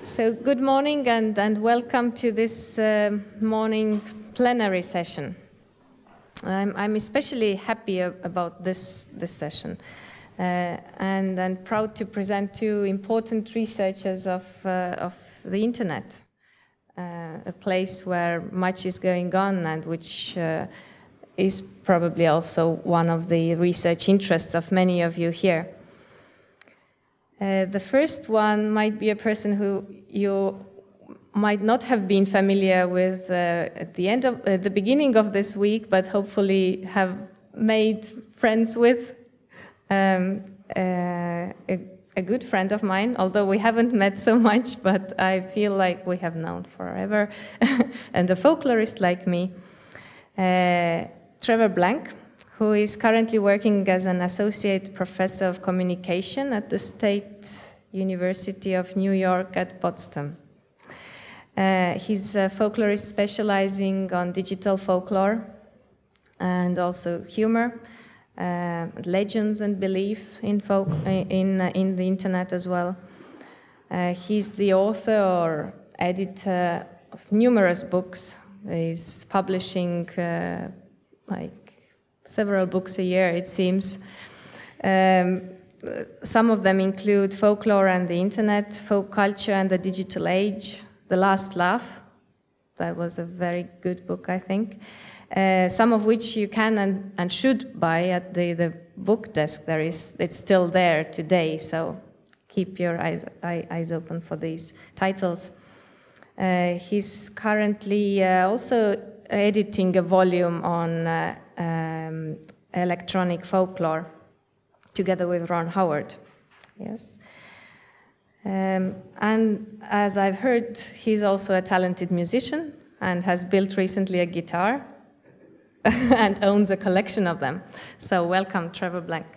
So good morning and welcome to this morning plenary session. I'm especially happy about this session and proud to present two important researchers of the internet, a place where much is going on and which is probably also one of the research interests of many of you here. The first one might be a person who you might not have been familiar with at the beginning of this week, but hopefully have made friends with. A good friend of mine, although we haven't met so much, but I feel like we have known forever, and a folklorist like me, Trevor Blank, who is currently working as an associate professor of communication at the State University of New York at Potsdam. He's a folklorist specializing on digital folklore and also humor, legends and belief in the internet as well. He's the author or editor of numerous books. He's publishing several books a year, it seems. Some of them include Folklore and the Internet, Folk Culture and the Digital Age, The Last Laugh. That was a very good book, I think. Some of which you can and should buy at the book desk. It's still there today, so keep your eyes open for these titles. He's currently also editing a volume on electronic folklore together with Ron Howard. Yes. And as I've heard, he's also a talented musician and has built recently a guitar and owns a collection of them. So welcome, Trevor Blank.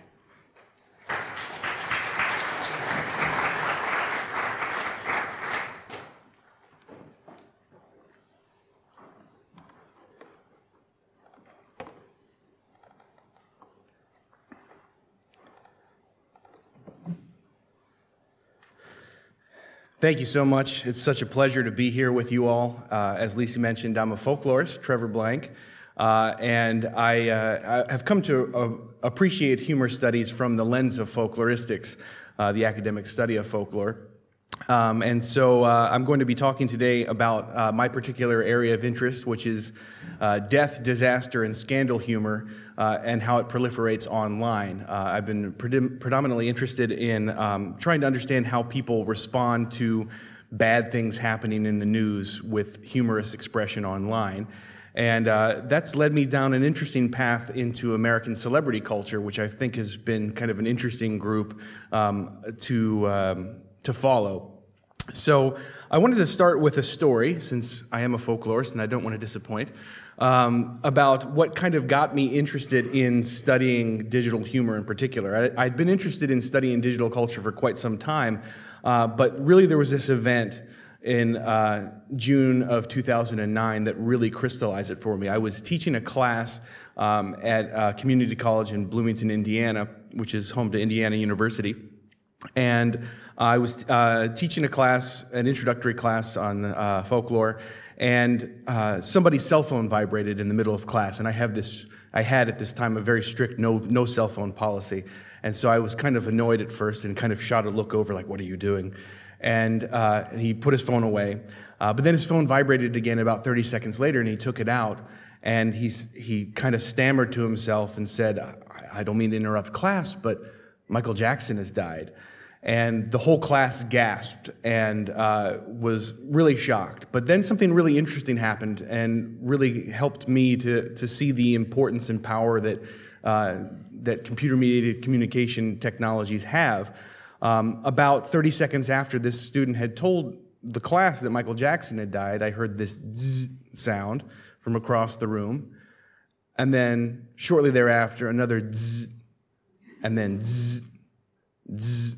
Thank you so much. It's such a pleasure to be here with you all. As Lisa mentioned, I'm a folklorist, Trevor Blank, and I have come to appreciate humor studies from the lens of folkloristics, the academic study of folklore. And so I'm going to be talking today about my particular area of interest, which is death, disaster, and scandal humor, and how it proliferates online. I've been predominantly interested in trying to understand how people respond to bad things happening in the news with humorous expression online. And that's led me down an interesting path into American celebrity culture, which I think has been kind of an interesting group to follow. So I wanted to start with a story, since I am a folklorist and I don't want to disappoint, about what kind of got me interested in studying digital humor in particular. I'd been interested in studying digital culture for quite some time, but really there was this event in June of 2009 that really crystallized it for me. I was teaching a class at a community college in Bloomington, Indiana, which is home to Indiana University. And I was teaching a class, an introductory class on folklore, and somebody's cell phone vibrated in the middle of class. And I had at this time a very strict no cell phone policy. And so I was kind of annoyed at first and kind of shot a look over like, what are you doing? And he put his phone away. But then his phone vibrated again about 30 seconds later, and he took it out. And he kind of stammered to himself and said, I don't mean to interrupt class, but Michael Jackson has died. And the whole class gasped and was really shocked. But then something really interesting happened and really helped me to see the importance and power that computer-mediated communication technologies have. About 30 seconds after this student had told the class that Michael Jackson had died, I heard this zzz sound from across the room. And then shortly thereafter, another zzz, and then zzz, zzz.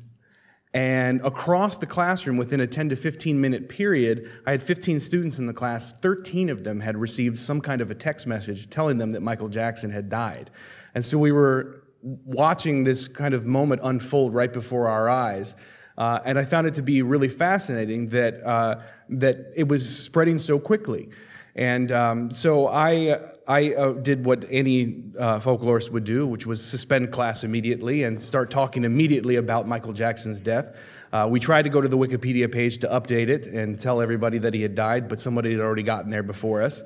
And across the classroom, within a 10 to 15 minute period, I had 15 students in the class. 13 of them had received some kind of a text message telling them that Michael Jackson had died. And so we were watching this kind of moment unfold right before our eyes. And I found it to be really fascinating that it was spreading so quickly. And so I did what any folklorist would do, which was suspend class immediately and start talking immediately about Michael Jackson's death. We tried to go to the Wikipedia page to update it and tell everybody that he had died, but somebody had already gotten there before us.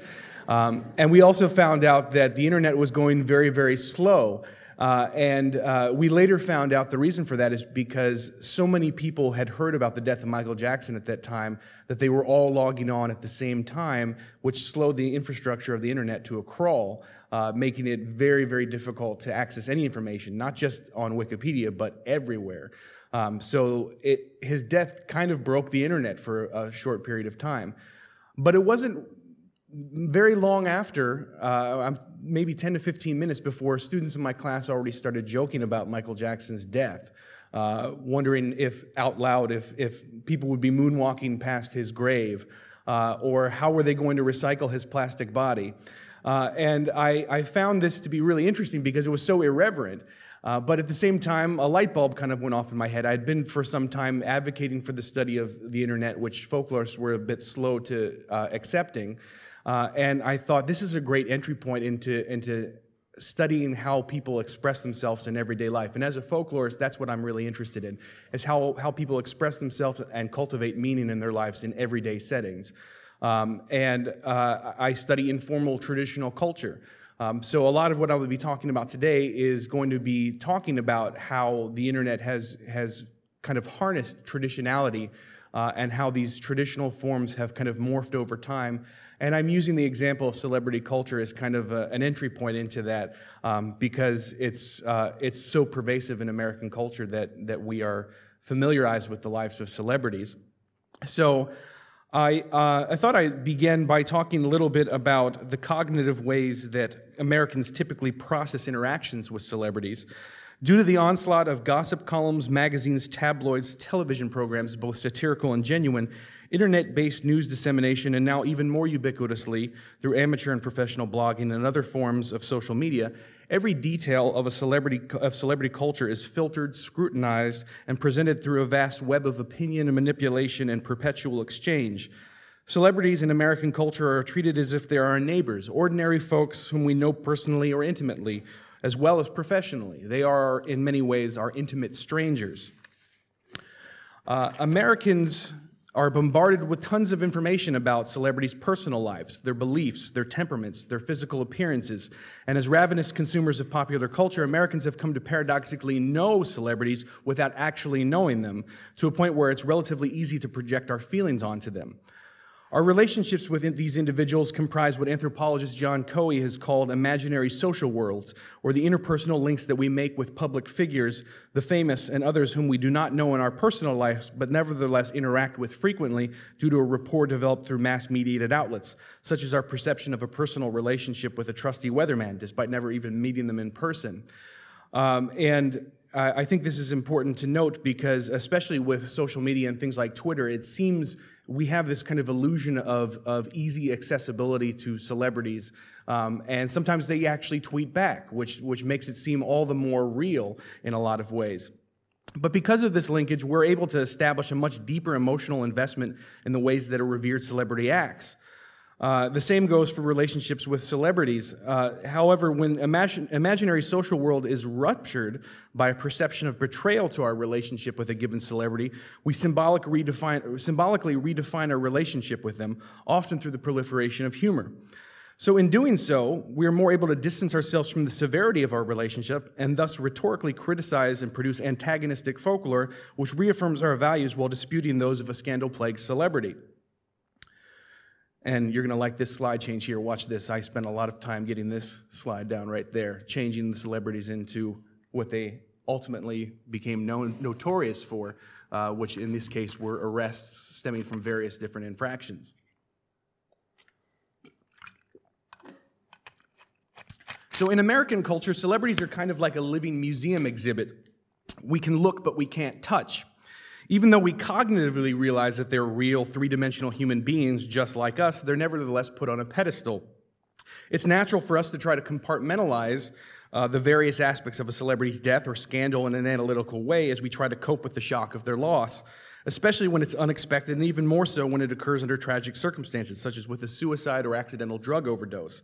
And we also found out that the internet was going very, very slow. We later found out the reason for that is because so many people had heard about the death of Michael Jackson at that time that they were all logging on at the same time, which slowed the infrastructure of the internet to a crawl, making it very, very difficult to access any information, not just on Wikipedia, but everywhere. His death kind of broke the internet for a short period of time. But it wasn't very long after, maybe 10 to 15 minutes before, students in my class already started joking about Michael Jackson's death, wondering out loud if people would be moonwalking past his grave, or how were they going to recycle his plastic body. And I found this to be really interesting because it was so irreverent. But at the same time, a light bulb kind of went off in my head. I had been for some time advocating for the study of the internet, which folklorists were a bit slow to accepting. And I thought this is a great entry point into studying how people express themselves in everyday life. And as a folklorist, that's what I'm really interested in, is how people express themselves and cultivate meaning in their lives in everyday settings. I study informal traditional culture. So a lot of what I will be talking about today is going to be talking about how the internet has kind of harnessed traditionality and how these traditional forms have kind of morphed over time. And I'm using the example of celebrity culture as kind of an entry point into that because it's so pervasive in American culture that we are familiarized with the lives of celebrities. So I thought I'd begin by talking a little bit about the cognitive ways that Americans typically process interactions with celebrities. Due to the onslaught of gossip columns, magazines, tabloids, television programs, both satirical and genuine, internet-based news dissemination, and now even more ubiquitously through amateur and professional blogging and other forms of social media, every detail of celebrity culture is filtered, scrutinized, and presented through a vast web of opinion and manipulation and perpetual exchange. Celebrities in American culture are treated as if they are our neighbors, ordinary folks whom we know personally or intimately, as well as professionally. They are, in many ways, our intimate strangers. Americans are bombarded with tons of information about celebrities' personal lives, their beliefs, their temperaments, their physical appearances. And as ravenous consumers of popular culture, Americans have come to paradoxically know celebrities without actually knowing them, to a point where it's relatively easy to project our feelings onto them. Our relationships with these individuals comprise what anthropologist John Coe has called imaginary social worlds, or the interpersonal links that we make with public figures, the famous, and others whom we do not know in our personal lives, but nevertheless interact with frequently due to a rapport developed through mass-mediated outlets, such as our perception of a personal relationship with a trusty weatherman, despite never even meeting them in person. I think this is important to note because, especially with social media and things like Twitter, it seems we have this kind of illusion of easy accessibility to celebrities, and sometimes they actually tweet back, which makes it seem all the more real in a lot of ways. But because of this linkage, we're able to establish a much deeper emotional investment in the ways that a revered celebrity acts. The same goes for relationships with celebrities. However, when imaginary social world is ruptured by a perception of betrayal to our relationship with a given celebrity, we symbolically redefine our relationship with them, often through the proliferation of humor. So in doing so, we are more able to distance ourselves from the severity of our relationship and thus rhetorically criticize and produce antagonistic folklore, which reaffirms our values while disputing those of a scandal-plagued celebrity. And you're going to like this slide change here. Watch this. I spent a lot of time getting this slide down right there, changing the celebrities into what they ultimately became notorious for, which in this case were arrests stemming from various different infractions. So in American culture, celebrities are kind of like a living museum exhibit. We can look, but we can't touch. Even though we cognitively realize that they're real, three-dimensional human beings just like us, they're nevertheless put on a pedestal. It's natural for us to try to compartmentalize the various aspects of a celebrity's death or scandal in an analytical way as we try to cope with the shock of their loss, especially when it's unexpected, and even more so when it occurs under tragic circumstances, such as with a suicide or accidental drug overdose.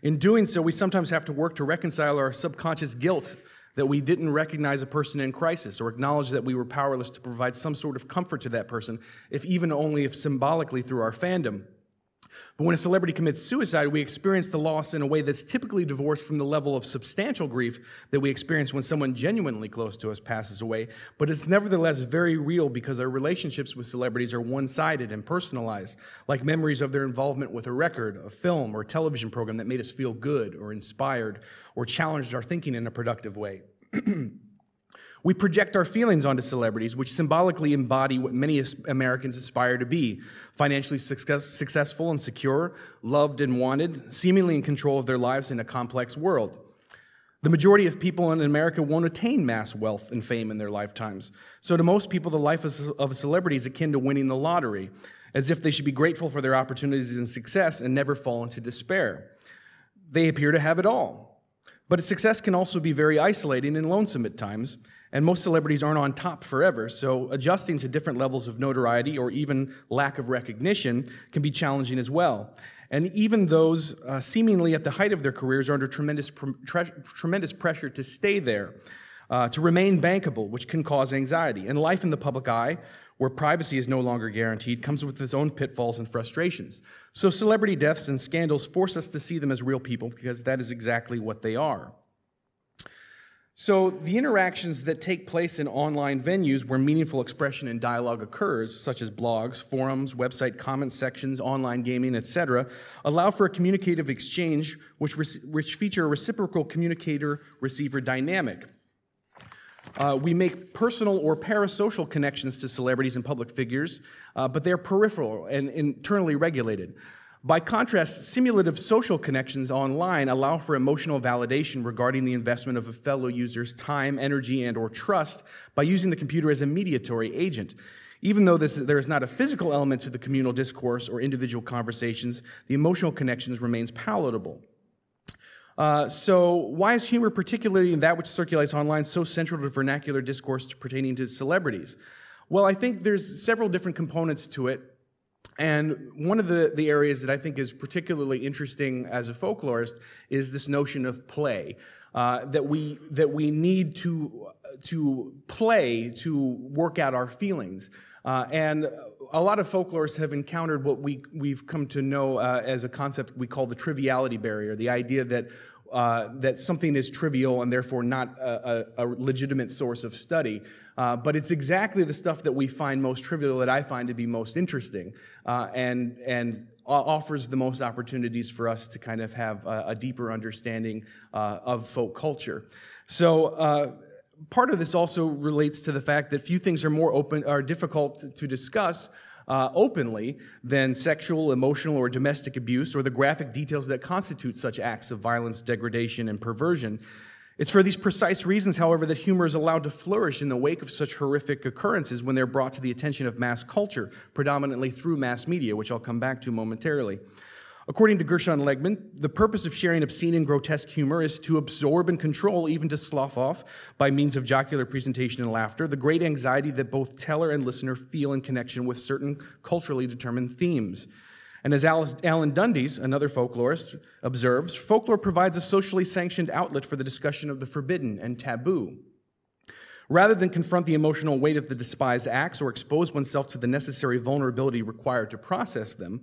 In doing so, we sometimes have to work to reconcile our subconscious guilt that we didn't recognize a person in crisis, or acknowledge that we were powerless to provide some sort of comfort to that person, if symbolically through our fandom. But when a celebrity commits suicide, we experience the loss in a way that's typically divorced from the level of substantial grief that we experience when someone genuinely close to us passes away, but it's nevertheless very real because our relationships with celebrities are one-sided and personalized, like memories of their involvement with a record, a film, or a television program that made us feel good or inspired or challenged our thinking in a productive way. We project our feelings onto celebrities, which symbolically embody what many Americans aspire to be: financially successful and secure, loved and wanted, seemingly in control of their lives in a complex world. The majority of people in America won't attain mass wealth and fame in their lifetimes. So to most people, the life of a celebrity is akin to winning the lottery, as if they should be grateful for their opportunities and success and never fall into despair. They appear to have it all. But success can also be very isolating and lonesome at times, and most celebrities aren't on top forever, so adjusting to different levels of notoriety or even lack of recognition can be challenging as well. And even those seemingly at the height of their careers are under tremendous pressure to stay there, to remain bankable, which can cause anxiety. And life in the public eye, where privacy is no longer guaranteed, comes with its own pitfalls and frustrations. So celebrity deaths and scandals force us to see them as real people, because that is exactly what they are. So the interactions that take place in online venues where meaningful expression and dialogue occurs, such as blogs, forums, website comment sections, online gaming, etc., allow for a communicative exchange which feature a reciprocal communicator-receiver dynamic. We make personal or parasocial connections to celebrities and public figures, but they're peripheral and internally regulated. By contrast, simulative social connections online allow for emotional validation regarding the investment of a fellow user's time, energy, and/or trust by using the computer as a mediatory agent. Even though there is not a physical element to the communal discourse or individual conversations, the emotional connections remains palatable. So why is humor, particularly in that which circulates online, so central to vernacular discourse pertaining to celebrities? Well, I think there's several different components to it. And one of the areas that I think is particularly interesting as a folklorist is this notion of play, that we need to play to work out our feelings. And a lot of folklorists have encountered what we've come to know as a concept we call the triviality barrier, the idea that that something is trivial and therefore not a legitimate source of study. But it's exactly the stuff that we find most trivial that I find to be most interesting and offers the most opportunities for us to kind of have a deeper understanding of folk culture. So part of this also relates to the fact that few things are difficult to discuss openly than sexual, emotional, or domestic abuse, or the graphic details that constitute such acts of violence, degradation, and perversion. It's for these precise reasons, however, that humor is allowed to flourish in the wake of such horrific occurrences when they're brought to the attention of mass culture, predominantly through mass media, which I'll come back to momentarily. According to Gershon Legman, the purpose of sharing obscene and grotesque humor is to absorb and control, even to slough off, by means of jocular presentation and laughter, the great anxiety that both teller and listener feel in connection with certain culturally determined themes. And as Alan Dundes, another folklorist, observes, folklore provides a socially sanctioned outlet for the discussion of the forbidden and taboo. Rather than confront the emotional weight of the despised acts or expose oneself to the necessary vulnerability required to process them,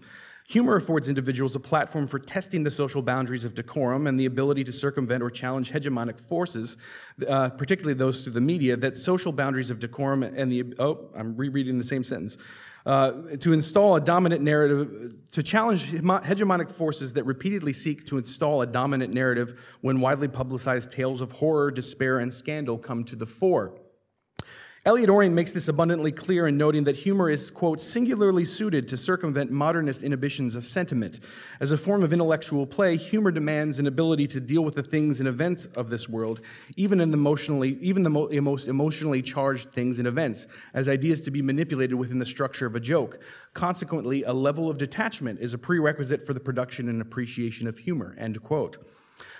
humor affords individuals a platform for testing the social boundaries of decorum and the ability to circumvent or challenge hegemonic forces, particularly those through the media, that social boundaries of decorum and the, I'm rereading the same sentence, to install a dominant narrative, to challenge hegemonic forces that repeatedly seek to install a dominant narrative when widely publicized tales of horror, despair, and scandal come to the fore. Elliot Oring makes this abundantly clear in noting that humor is, quote, singularly suited to circumvent modernist inhibitions of sentiment. As a form of intellectual play, humor demands an ability to deal with the things and events of this world, even the most emotionally charged things and events, as ideas to be manipulated within the structure of a joke. Consequently, a level of detachment is a prerequisite for the production and appreciation of humor, end quote.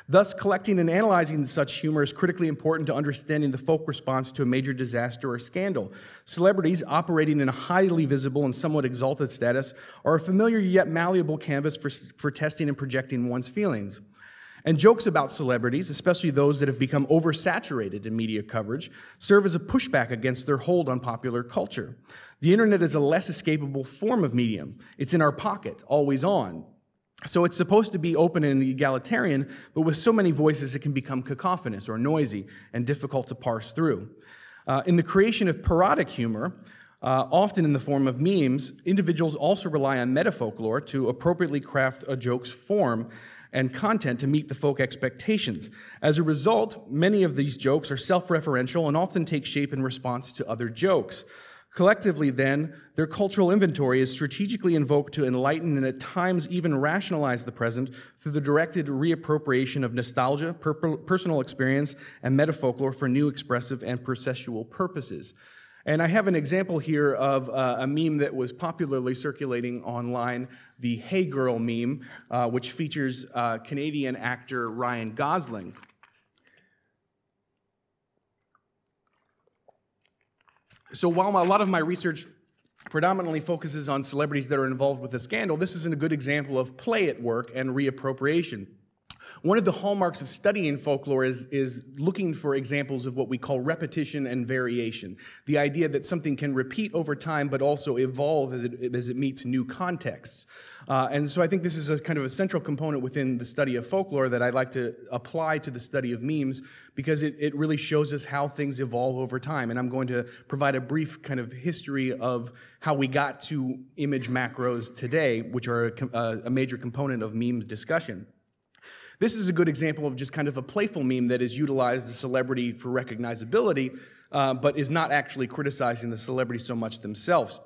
Thus, collecting and analyzing such humor is critically important to understanding the folk response to a major disaster or scandal. Celebrities operating in a highly visible and somewhat exalted status are a familiar yet malleable canvas for testing and projecting one's feelings. And jokes about celebrities, especially those that have become oversaturated in media coverage, serve as a pushback against their hold on popular culture. The internet is a less escapable form of medium. It's in our pocket, always on. So it's supposed to be open and egalitarian, but with so many voices it can become cacophonous or noisy and difficult to parse through. In the creation of parodic humor, often in the form of memes, individuals also rely on metafolklore to appropriately craft a joke's form and content to meet the folk expectations. As a result, many of these jokes are self-referential and often take shape in response to other jokes. Collectively, then, their cultural inventory is strategically invoked to enlighten and at times even rationalize the present through the directed reappropriation of nostalgia, personal experience, and metafolklore for new expressive and processual purposes. And I have an example here of a meme that was popularly circulating online, the Hey Girl meme, which features Canadian actor Ryan Gosling. So while a lot of my research predominantly focuses on celebrities that are involved with a scandal, this is a good example of play at work and reappropriation. One of the hallmarks of studying folklore is looking for examples of what we call repetition and variation, the idea that something can repeat over time but also evolve as it meets new contexts. And so I think this is a kind of a central component within the study of folklore that I'd like to apply to the study of memes because it really shows us how things evolve over time. And I'm going to provide a brief kind of history of how we got to image macros today, which are a major component of memes discussion. This is a good example of just kind of a playful meme that has utilized the celebrity for recognizability, but is not actually criticizing the celebrity so much themselves.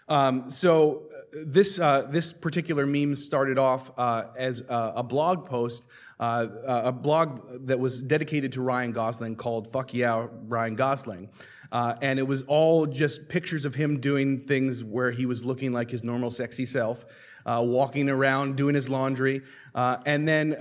So this particular meme started off as a blog post, a blog that was dedicated to Ryan Gosling called Fuck Yeah, Ryan Gosling. And it was all just pictures of him doing things where he was looking like his normal sexy self, walking around, doing his laundry, and then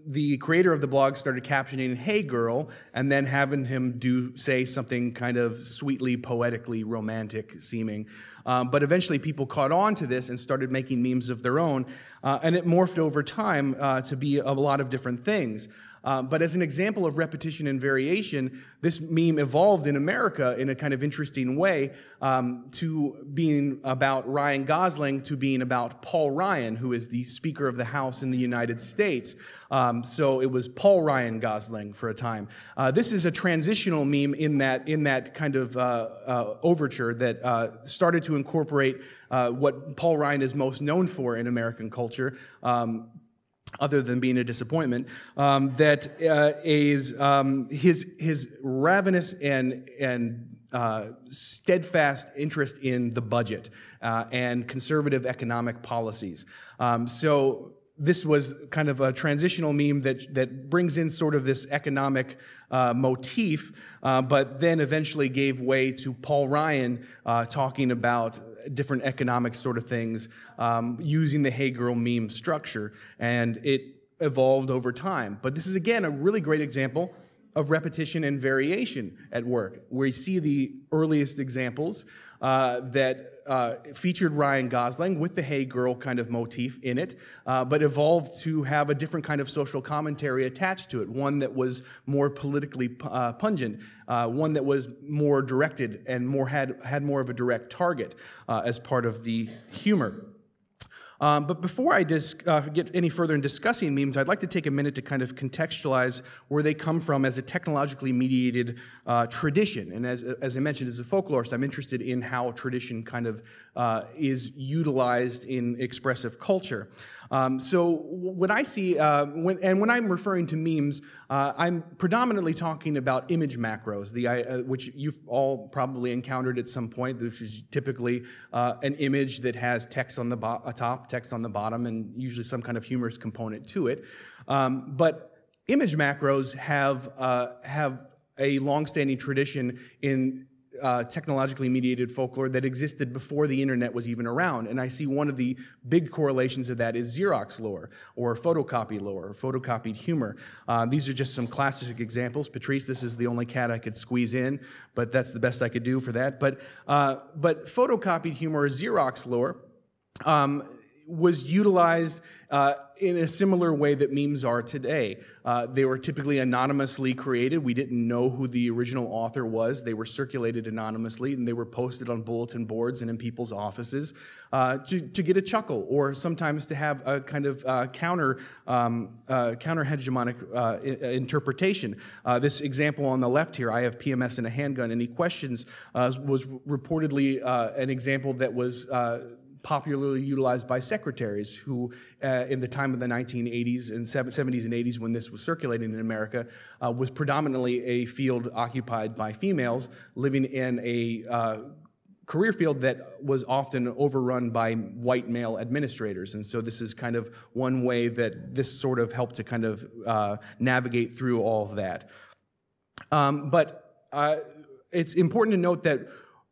the creator of the blog started captioning, "Hey girl," and then having him say something kind of sweetly, poetically romantic seeming. But eventually people caught on to this and started making memes of their own, and it morphed over time to be a lot of different things. But as an example of repetition and variation, this meme evolved in America in a kind of interesting way to being about Ryan Gosling to being about Paul Ryan, who is the Speaker of the House in the United States. So it was Paul Ryan Gosling for a time. This is a transitional meme in that kind of overture that started to incorporate what Paul Ryan is most known for in American culture, other than being a disappointment, that is his ravenous and steadfast interest in the budget and conservative economic policies. So this was kind of a transitional meme that brings in sort of this economic motif, but then eventually gave way to Paul Ryan talking about different economic sort of things using the Hey Girl meme structure, and it evolved over time. But this is, again, a really great example of repetition and variation at work, where you see the earliest examples that featured Ryan Gosling with the Hey Girl kind of motif in it, but evolved to have a different kind of social commentary attached to it, one that was more politically pungent, one that was more directed and had more of a direct target as part of the humor. But before I get any further in discussing memes, I'd like to take a minute to kind of contextualize where they come from as a technologically mediated tradition. And as I mentioned, as a folklorist, I'm interested in how tradition kind of is utilized in expressive culture. So what I see, when I'm referring to memes, I'm predominantly talking about image macros, which you've all probably encountered at some point, which is typically an image that has text on the top, text on the bottom, and usually some kind of humorous component to it. But image macros have a long-standing tradition in technologically mediated folklore that existed before the internet was even around. And I see one of the big correlations of that is Xerox lore, or photocopy lore, or photocopied humor. These are just some classic examples. Patrice, this is the only cat I could squeeze in, but that's the best I could do for that. But photocopied humor, or Xerox lore, was utilized in a similar way that memes are today. They were typically anonymously created. We didn't know who the original author was. They were circulated anonymously, and they were posted on bulletin boards and in people's offices to get a chuckle, or sometimes to have a kind of counter-hegemonic interpretation. This example on the left here, I have PMS and a handgun. Any questions, was reportedly an example that was popularly utilized by secretaries who, in the time of the 1980s and 70s and 80s when this was circulating in America, was predominantly a field occupied by females living in a career field that was often overrun by white male administrators. And so this is kind of one way that this sort of helped to kind of navigate through all of that. But it's important to note that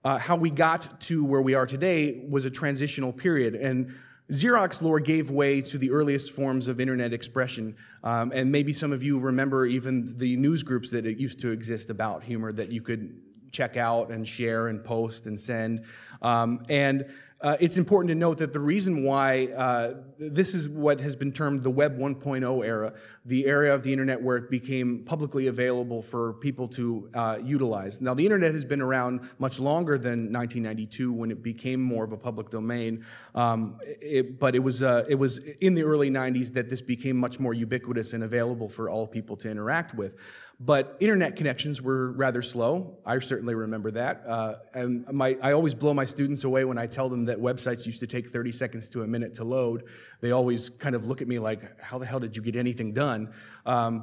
how we got to where we are today was a transitional period, and Xerox lore gave way to the earliest forms of internet expression, and maybe some of you remember even the news groups that used to exist about humor that you could check out and share and post and send. It's important to note that the reason why this is what has been termed the Web 1.0 era, the era of the internet where it became publicly available for people to utilize. Now, the internet has been around much longer than 1992 when it became more of a public domain, but it was in the early 90s that this became much more ubiquitous and available for all people to interact with. But internet connections were rather slow. I certainly remember that. And I always blow my students away when I tell them that websites used to take 30 seconds to a minute to load. They always kind of look at me like, how the hell did you get anything done?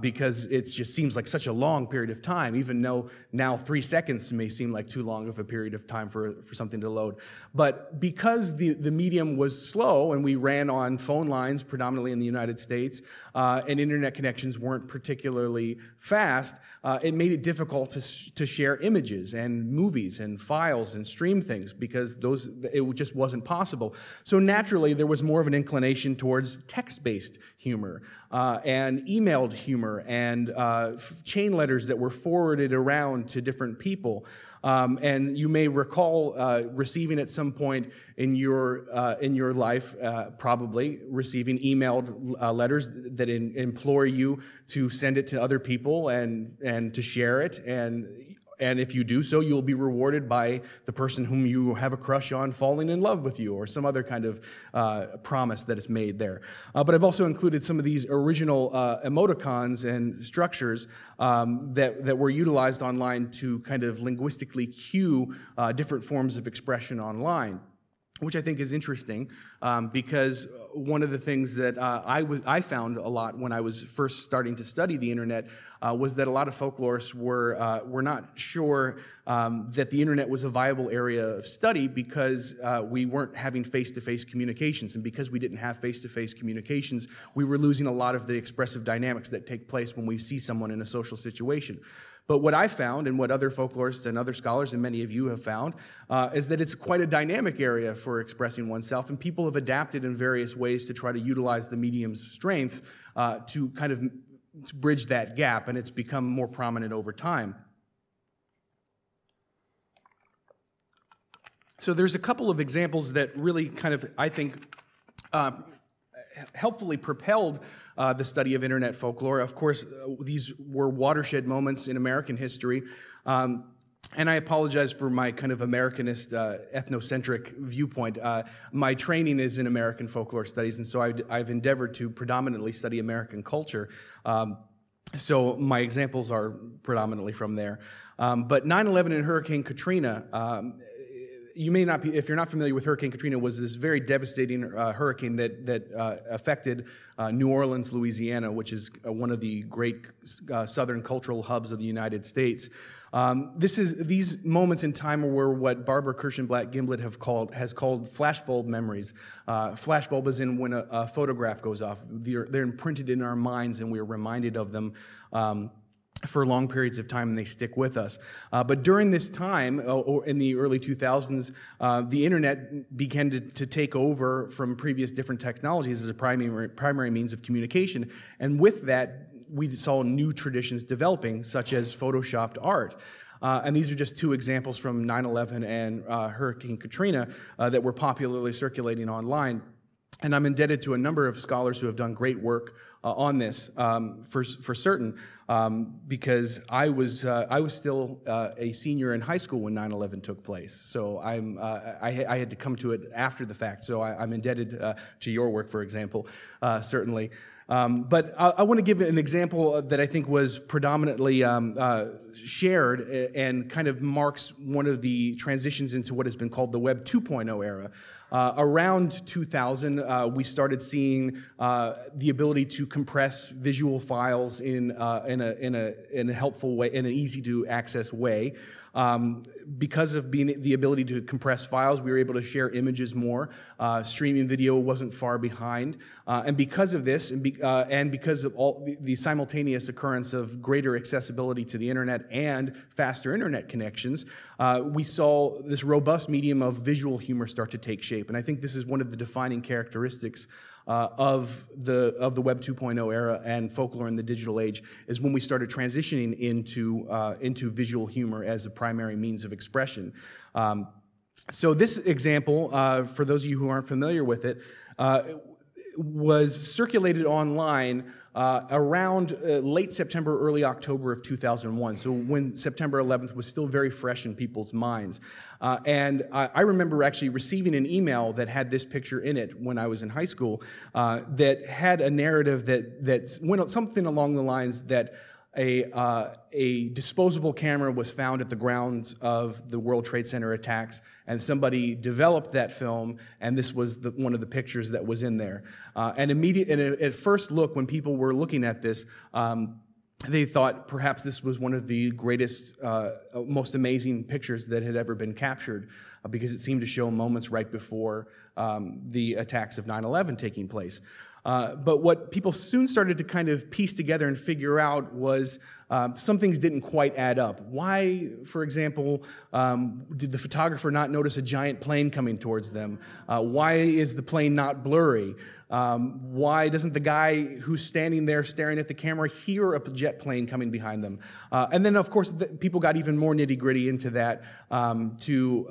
Because it just seems like such a long period of time, even though now 3 seconds may seem like too long of a period of time for something to load. But because the medium was slow and we ran on phone lines predominantly in the United States, and internet connections weren't particularly fast, it made it difficult to share images and movies and files and stream things because it just wasn't possible. So naturally, there was more of an inclination towards text-based humor and emailed humor and chain letters that were forwarded around to different people. And you may recall receiving at some point in your life, probably receiving emailed letters that implore you to send it to other people and to share it. And if you do so, you'll be rewarded by the person whom you have a crush on falling in love with you, or some other kind of promise that is made there. But I've also included some of these original emoticons and structures that were utilized online to kind of linguistically cue different forms of expression online, which I think is interesting because one of the things that I found a lot when I was first starting to study the internet was that a lot of folklorists were not sure that the internet was a viable area of study because we weren't having face-to-face communications, and because we didn't have face-to-face communications, we were losing a lot of the expressive dynamics that take place when we see someone in a social situation. But what I found, and what other folklorists and other scholars, and many of you have found, is that it's quite a dynamic area for expressing oneself, and people have adapted in various ways to try to utilize the medium's strengths to kind of bridge that gap, and it's become more prominent over time. So there's a couple of examples that really kind of, I think, helpfully propelled the study of internet folklore. Of course, these were watershed moments in American history. And I apologize for my kind of Americanist, ethnocentric viewpoint. My training is in American folklore studies, and so I've endeavored to predominantly study American culture. So my examples are predominantly from there. But 9/11 and Hurricane Katrina, you may not be, if you're not familiar with Hurricane Katrina, was this very devastating hurricane that affected New Orleans, Louisiana, which is one of the great southern cultural hubs of the United States. These moments in time were what Barbara Kirshenblatt Gimblett has called flashbulb memories. Flashbulb is in when a photograph goes off. They're imprinted in our minds and we're reminded of them. for long periods of time, and they stick with us. But during this time, or in the early 2000s, the internet began to take over from previous different technologies as a primary means of communication. And with that, we saw new traditions developing, such as photoshopped art. And these are just two examples from 9/11 and Hurricane Katrina that were popularly circulating online. And I'm indebted to a number of scholars who have done great work on this, for certain, because I was still a senior in high school when 9/11 took place. So I had to come to it after the fact. So I'm indebted to your work, for example, certainly. But I want to give an example that I think was predominantly shared and kind of marks one of the transitions into what has been called the Web 2.0 era. Around 2000, we started seeing the ability to compress visual files in a helpful way, in an easy-to-access way. Because of the ability to compress files, we were able to share images more. Streaming video wasn't far behind. And because of this, and because of all the simultaneous occurrence of greater accessibility to the internet and faster internet connections, we saw this robust medium of visual humor start to take shape. And I think this is one of the defining characteristics of the Web 2.0 era and folklore in the digital age, is when we started transitioning into visual humor as a primary means of expression. So this example, for those of you who aren't familiar with it, was circulated online around late September, early October of 2001, so when September 11th was still very fresh in people's minds. And I remember actually receiving an email that had this picture in it when I was in high school that had a narrative that went something along the lines that a disposable camera was found at the grounds of the World Trade Center attacks, and somebody developed that film, and this was one of the pictures that was in there. And at first look, when people were looking at this, they thought perhaps this was one of the greatest, most amazing pictures that had ever been captured, because it seemed to show moments right before the attacks of 9/11 taking place. But what people soon started to kind of piece together and figure out was some things didn't quite add up. Why, for example, did the photographer not notice a giant plane coming towards them? Why is the plane not blurry? Why doesn't the guy who's standing there staring at the camera hear a jet plane coming behind them? And then, of course, people got even more nitty-gritty into that to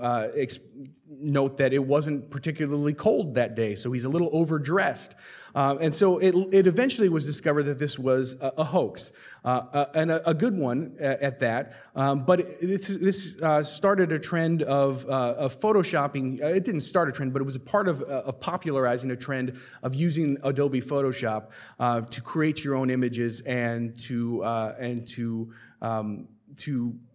note that it wasn't particularly cold that day, so he's a little overdressed. And so it eventually was discovered that this was a hoax, and a good one at that. But this started a trend of photoshopping. It didn't start a trend, but it was a part of popularizing a trend of using Adobe Photoshop to create your own images and to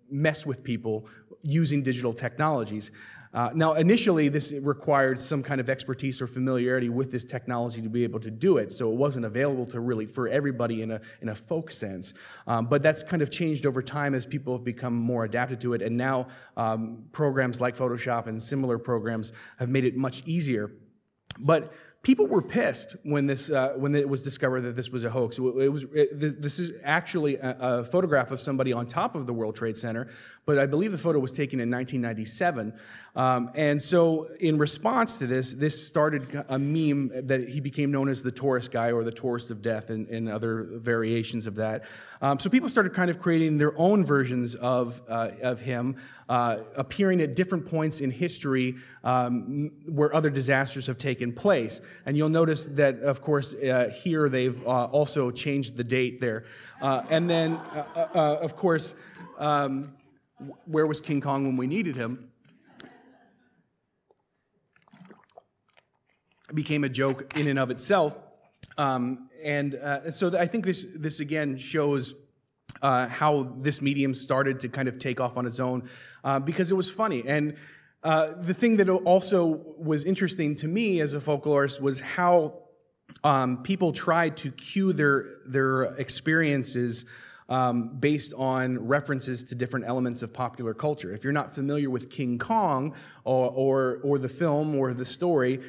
mess with people using digital technologies. Now, initially, this required some kind of expertise or familiarity with this technology to be able to do it, so it wasn't available to really for everybody in a folk sense. But that's kind of changed over time as people have become more adapted to it, and now programs like Photoshop and similar programs have made it much easier. But people were pissed when it was discovered that this was a hoax. This is actually a photograph of somebody on top of the World Trade Center, but I believe the photo was taken in 1997. And so in response to this started a meme that he became known as the tourist guy or the tourist of death and other variations of that. So people started kind of creating their own versions of him, appearing at different points in history where other disasters have taken place. And you'll notice that, of course, here they've also changed the date there. And then, of course, where was King Kong when we needed him? Became a joke in and of itself. So I think this again shows how this medium started to kind of take off on its own because it was funny. And the thing that also was interesting to me as a folklorist was how people tried to cue their experiences based on references to different elements of popular culture. If you're not familiar with King Kong or the film or the story,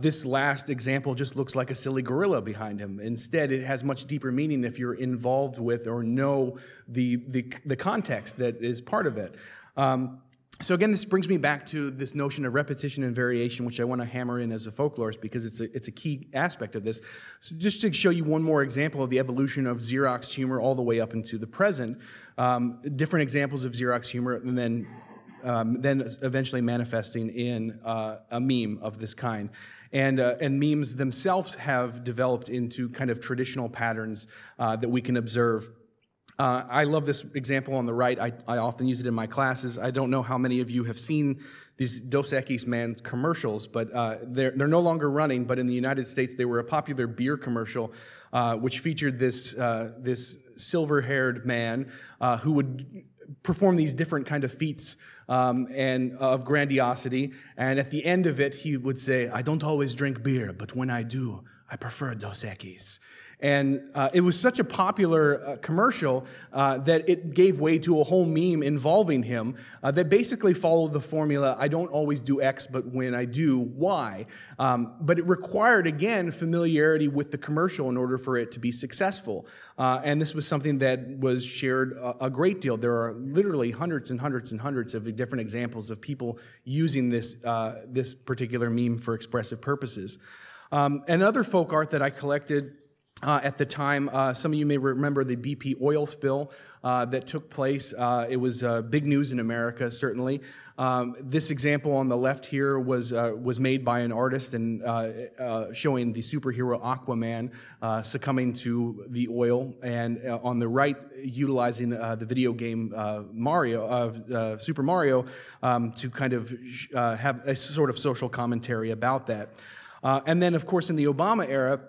this last example just looks like a silly gorilla behind him. Instead, it has much deeper meaning if you're involved with or know the context that is part of it. So again, this brings me back to this notion of repetition and variation, which I want to hammer in as a folklorist because it's a key aspect of this. So just to show you one more example of the evolution of Xerox humor all the way up into the present, different examples of Xerox humor, and then eventually manifesting in a meme of this kind. And memes themselves have developed into kind of traditional patterns that we can observe. I love this example on the right. I often use it in my classes. I don't know how many of you have seen these Dos Equis Man commercials, but they're no longer running. But in the United States, they were a popular beer commercial, which featured this silver-haired man who would perform these different kind of feats and of grandiosity. And at the end of it, he would say, "I don't always drink beer, but when I do, I prefer Dos Equis." And it was such a popular commercial that it gave way to a whole meme involving him that basically followed the formula, I don't always do X, but when I do, Y. But it required, again, familiarity with the commercial in order for it to be successful. And this was something that was shared a great deal. There are literally hundreds and hundreds and hundreds of different examples of people using this, this particular meme for expressive purposes. Another folk art that I collected at the time, some of you may remember the BP oil spill that took place. It was big news in America, certainly. This example on the left here was made by an artist and showing the superhero Aquaman succumbing to the oil, and on the right, utilizing the video game Super Mario to kind of have a sort of social commentary about that. And then, of course, in the Obama era,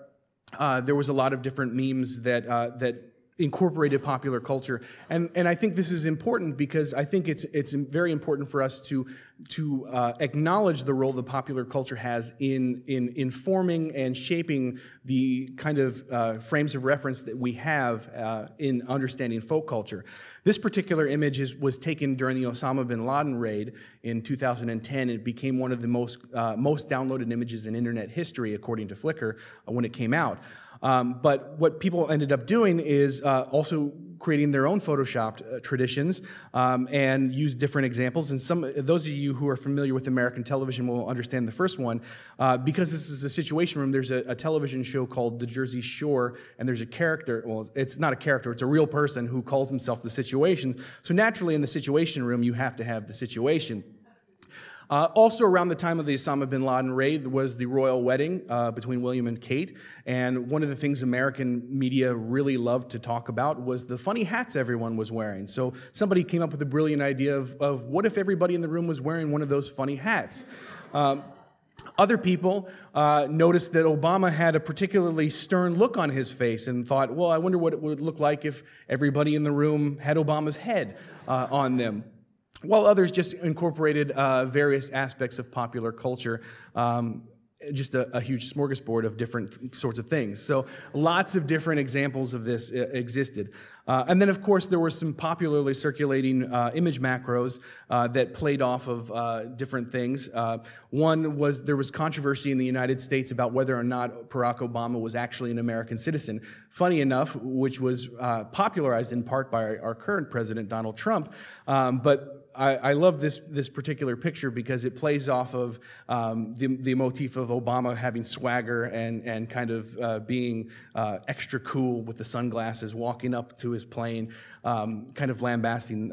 there was a lot of different memes that incorporated popular culture, and I think this is important because I think it's very important for us to acknowledge the role that popular culture has in informing and shaping the kind of frames of reference that we have in understanding folk culture. This particular image was taken during the Osama bin Laden raid in 2010. It became one of the most downloaded images in internet history, according to Flickr, when it came out. But what people ended up doing is also creating their own Photoshopped traditions and use different examples. And those of you who are familiar with American television will understand the first one. Because this is a Situation Room, there's a television show called The Jersey Shore, and there's a character, well, it's not a character, it's a real person who calls himself The Situation. So naturally in the Situation Room, you have to have the situation. Also around the time of the Osama bin Laden raid was the royal wedding between William and Kate, and one of the things American media really loved to talk about was the funny hats everyone was wearing. So somebody came up with a brilliant idea of what if everybody in the room was wearing one of those funny hats? Other people noticed that Obama had a particularly stern look on his face and thought, well, I wonder what it would look like if everybody in the room had Obama's head on them. While others just incorporated various aspects of popular culture, just a huge smorgasbord of different sorts of things. So lots of different examples of this existed. And then, of course, there were some popularly circulating image macros that played off of different things. One was there was controversy in the United States about whether or not Barack Obama was actually an American citizen. Funny enough, which was popularized in part by our current president, Donald Trump, but I love this particular picture because it plays off of the motif of Obama having swagger and kind of being extra cool with the sunglasses, walking up to his plane, kind of lambasting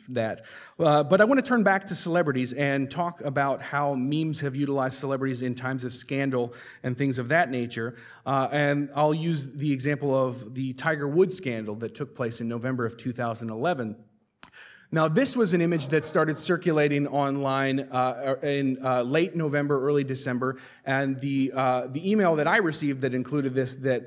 that. But I want to turn back to celebrities and talk about how memes have utilized celebrities in times of scandal and things of that nature. And I'll use the example of the Tiger Woods scandal that took place in November of 2011. Now, this was an image that started circulating online in late November, early December, and the email that I received that included this, that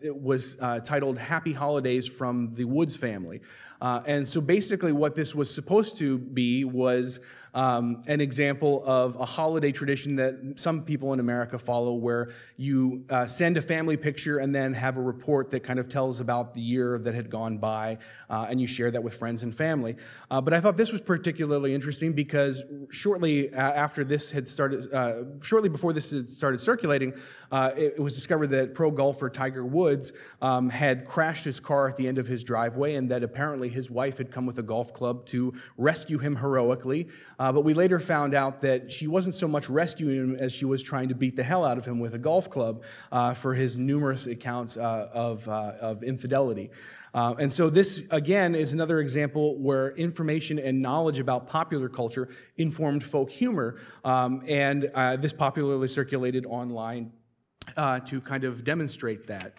it was titled "Happy Holidays from the Woods Family." And so basically what this was supposed to be was an example of a holiday tradition that some people in America follow, where you send a family picture and then have a report that kind of tells about the year that had gone by, and you share that with friends and family. But I thought this was particularly interesting because shortly before this had started circulating, it was discovered that pro golfer Tiger Woods had crashed his car at the end of his driveway, and that apparently his wife had come with a golf club to rescue him heroically. But we later found out that she wasn't so much rescuing him as she was trying to beat the hell out of him with a golf club for his numerous accounts of infidelity. And so this, again, is another example where information and knowledge about popular culture informed folk humor, and this popularly circulated online to kind of demonstrate that.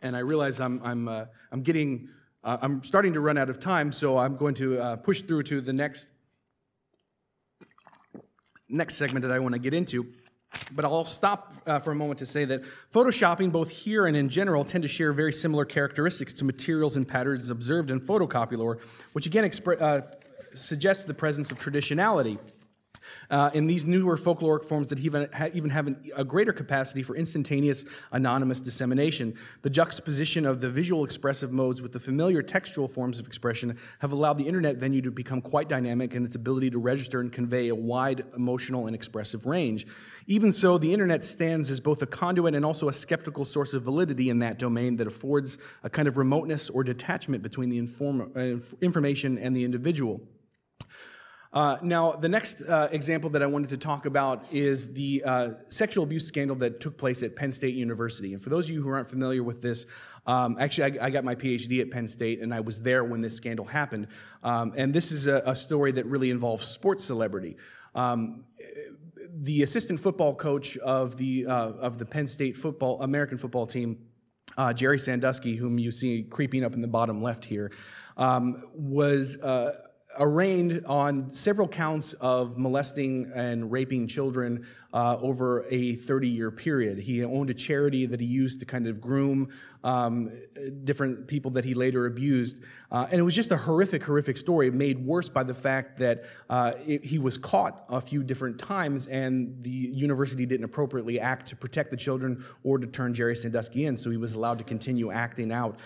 And I realize I'm starting to run out of time, so I'm going to push through to the next segment that I want to get into. But I'll stop for a moment to say that photoshopping, both here and in general, tend to share very similar characteristics to materials and patterns observed in photocopy, which again suggests the presence of traditionality in these newer folkloric forms that even have a greater capacity for instantaneous, anonymous dissemination. The juxtaposition of the visual expressive modes with the familiar textual forms of expression have allowed the internet venue to become quite dynamic in its ability to register and convey a wide emotional and expressive range. Even so, the internet stands as both a conduit and also a skeptical source of validity in that domain that affords a kind of remoteness or detachment between the information and the individual. Now, the next example that I wanted to talk about is the sexual abuse scandal that took place at Penn State University. And for those of you who aren't familiar with this, actually, I got my PhD at Penn State, and I was there when this scandal happened. And this is a story that really involves sports celebrity. The assistant football coach of the Penn State American football team, Jerry Sandusky, whom you see creeping up in the bottom left here, was arraigned on several counts of molesting and raping children over a 30-year period. He owned a charity that he used to kind of groom different people that he later abused. And it was just a horrific, horrific story, made worse by the fact that he was caught a few different times, and the university didn't appropriately act to protect the children or to turn Jerry Sandusky in, so he was allowed to continue acting out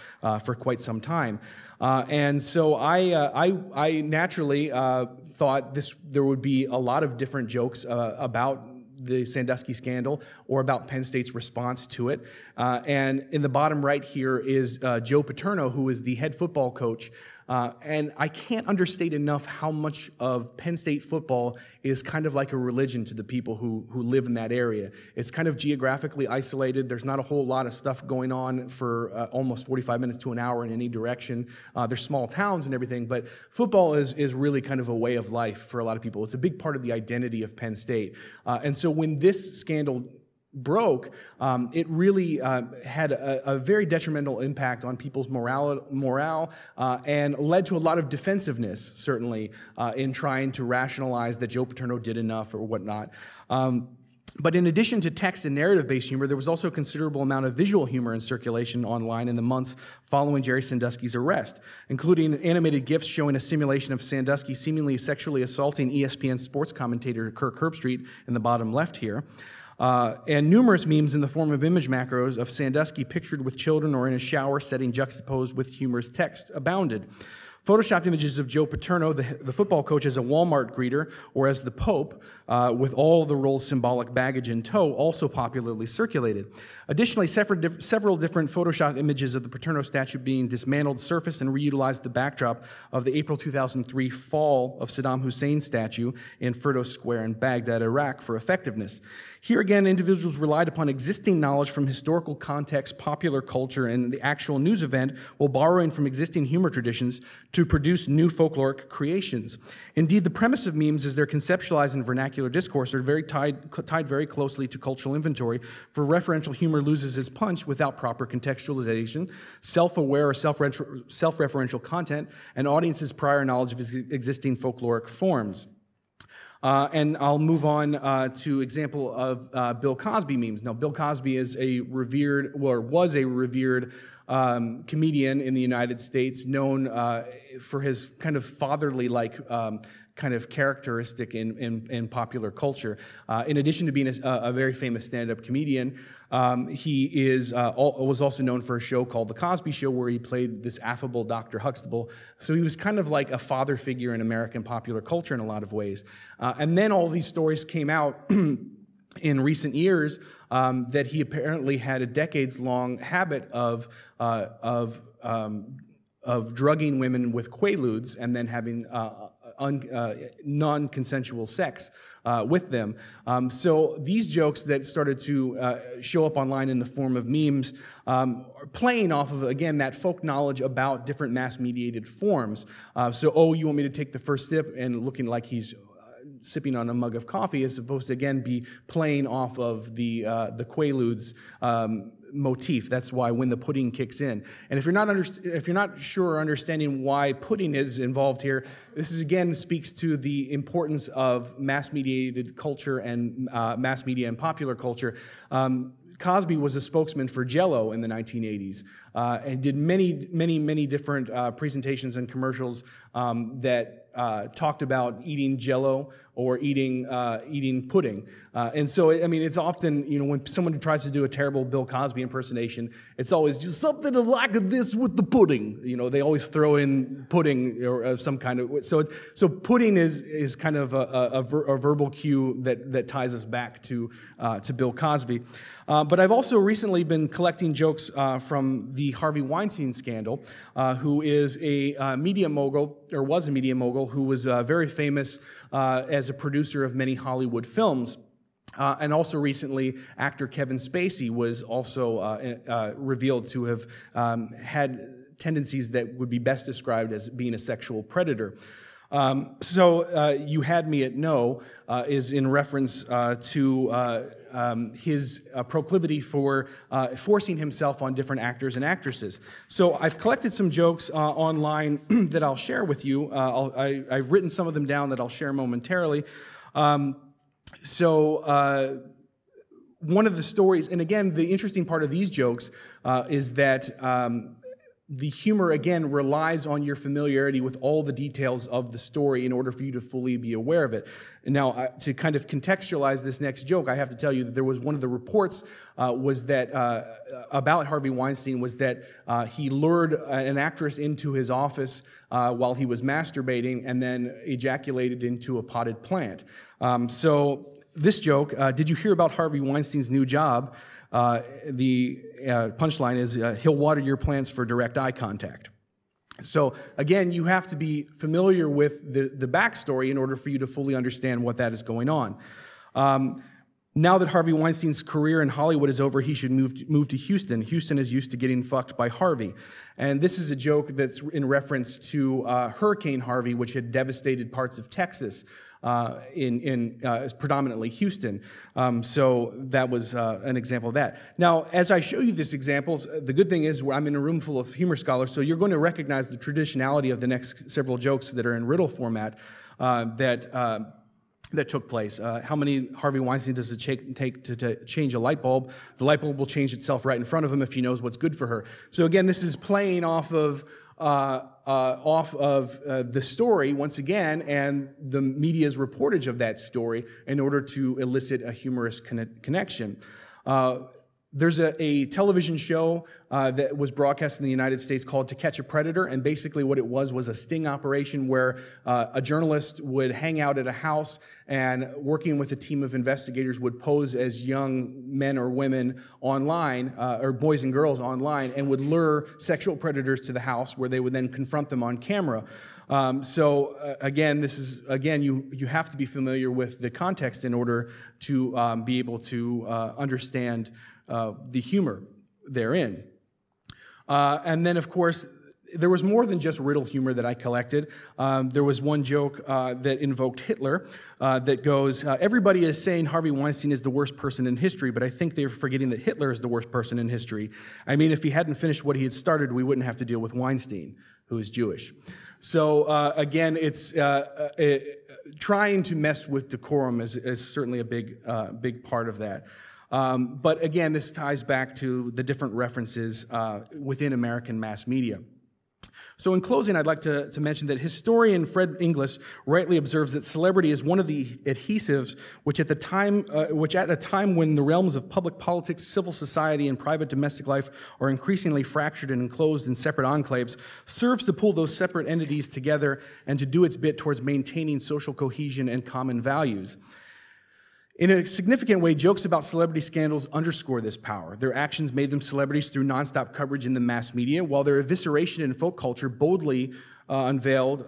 for quite some time. And so I naturally thought there would be a lot of different jokes about the Sandusky scandal or about Penn State's response to it. And in the bottom right here is Joe Paterno, who is the head football coach. And I can't understate enough how much of Penn State football is kind of like a religion to the people who live in that area. It's kind of geographically isolated. There's not a whole lot of stuff going on for almost 45 minutes to an hour in any direction. There's small towns and everything, but football is really kind of a way of life for a lot of people. It's a big part of the identity of Penn State. And so when this scandal broke, it really had a very detrimental impact on people's morale and led to a lot of defensiveness, certainly, in trying to rationalize that Joe Paterno did enough or whatnot. But in addition to text and narrative-based humor, there was also a considerable amount of visual humor in circulation online in the months following Jerry Sandusky's arrest, including animated GIFs showing a simulation of Sandusky seemingly sexually assaulting ESPN sports commentator Kirk Herbstreit in the bottom left here. And numerous memes in the form of image macros of Sandusky pictured with children or in a shower setting juxtaposed with humorous text abounded. Photoshopped images of Joe Paterno, the football coach, as a Walmart greeter or as the Pope, with all the role's symbolic baggage in tow, also popularly circulated. Additionally, several different Photoshopped images of the Paterno statue being dismantled surfaced and reutilized the backdrop of the April 2003 fall of Saddam Hussein's statue in Firdos Square in Baghdad, Iraq, for effectiveness. Here again, individuals relied upon existing knowledge from historical context, popular culture, and the actual news event, while borrowing from existing humor traditions to produce new folkloric creations. Indeed, the premise of memes as they're conceptualized in vernacular discourse are very tied very closely to cultural inventory, for referential humor loses its punch without proper contextualization, self-aware or self-referential content, and audiences' prior knowledge of existing folkloric forms. And I'll move on to example of Bill Cosby memes. Now, Bill Cosby is was a revered comedian in the United States, known for his kind of fatherly-like kind of characteristic in popular culture. In addition to being a very famous stand-up comedian, he was also known for a show called The Cosby Show, where he played this affable Dr. Huxtable. So he was kind of like a father figure in American popular culture in a lot of ways. And then all these stories came out in recent years that he apparently had a decades-long habit of drugging women with Quaaludes and then having non-consensual sex with them. So these jokes that started to show up online in the form of memes are playing off of, again, that folk knowledge about different mass-mediated forms. So, you want me to take the first sip, and looking like he's sipping on a mug of coffee, is supposed to, again, be playing off of the Quaaludes motif. That's why when the pudding kicks in. And if you're not sure or understanding why pudding is involved here, this is, again, speaks to the importance of mass-mediated culture and mass media and popular culture. Cosby was a spokesman for Jell-O in the 1980s and did many different presentations and commercials that talked about eating Jell-O or eating pudding. And so, I mean, it's often, when someone tries to do a terrible Bill Cosby impersonation, it's always just something like this with the pudding. They always throw in pudding or some kind of, so pudding is kind of a verbal cue that ties us back to Bill Cosby. But I've also recently been collecting jokes from the Harvey Weinstein scandal, who is a media mogul, or was a media mogul, who was very famous as a producer of many Hollywood films. And also recently, actor Kevin Spacey was also revealed to have had tendencies that would be best described as being a sexual predator. So You Had Me at No is in reference to his proclivity for forcing himself on different actors and actresses. So I've collected some jokes online that I'll share with you. I've written some of them down that I'll share momentarily. One of the stories, and again, the interesting part of these jokes is that the humor, again, relies on your familiarity with all the details of the story in order for you to fully be aware of it. And now, to kind of contextualize this next joke, I have to tell you that there was one of the reports was that about Harvey Weinstein was that he lured an actress into his office while he was masturbating and then ejaculated into a potted plant. So this joke, did you hear about Harvey Weinstein's new job? The punchline is, he'll water your plants for direct eye contact. So again, you have to be familiar with the backstory in order for you to fully understand what that is going on. Now that Harvey Weinstein's career in Hollywood is over, he should move to Houston. Houston is used to getting fucked by Harvey. And this is a joke that's in reference to Hurricane Harvey, which had devastated parts of Texas, predominantly Houston. So that was an example of that. Now, as I show you these examples, the good thing is I'm in a room full of humor scholars, so you're going to recognize the traditionality of the next several jokes that are in riddle format that took place. How many Harvey Weinstein does it take to change a light bulb? The light bulb will change itself right in front of him if she knows what's good for her. So again, this is playing off of the story once again and the media's reportage of that story in order to elicit a humorous connection. There's a television show that was broadcast in the United States called To Catch a Predator, and basically what it was a sting operation where a journalist would hang out at a house and, working with a team of investigators, would pose as young men or women online, or boys and girls online, and would lure sexual predators to the house where they would then confront them on camera. Again, you have to be familiar with the context in order to be able to understand the humor therein. And then, of course, there was more than just riddle humor that I collected. There was one joke that invoked Hitler that goes, everybody is saying Harvey Weinstein is the worst person in history, but I think they're forgetting that Hitler is the worst person in history. I mean, if he hadn't finished what he had started, we wouldn't have to deal with Weinstein, who is Jewish. So again, it's trying to mess with decorum is certainly a big part of that. But again, this ties back to the different references within American mass media. So in closing, I'd like to mention that historian Fred Inglis rightly observes that celebrity is one of the adhesives which at a time when the realms of public politics, civil society, and private domestic life are increasingly fractured and enclosed in separate enclaves, serves to pull those separate entities together and to do its bit towards maintaining social cohesion and common values. In a significant way, jokes about celebrity scandals underscore this power. Their actions made them celebrities through nonstop coverage in the mass media, while their evisceration in folk culture boldly unveiled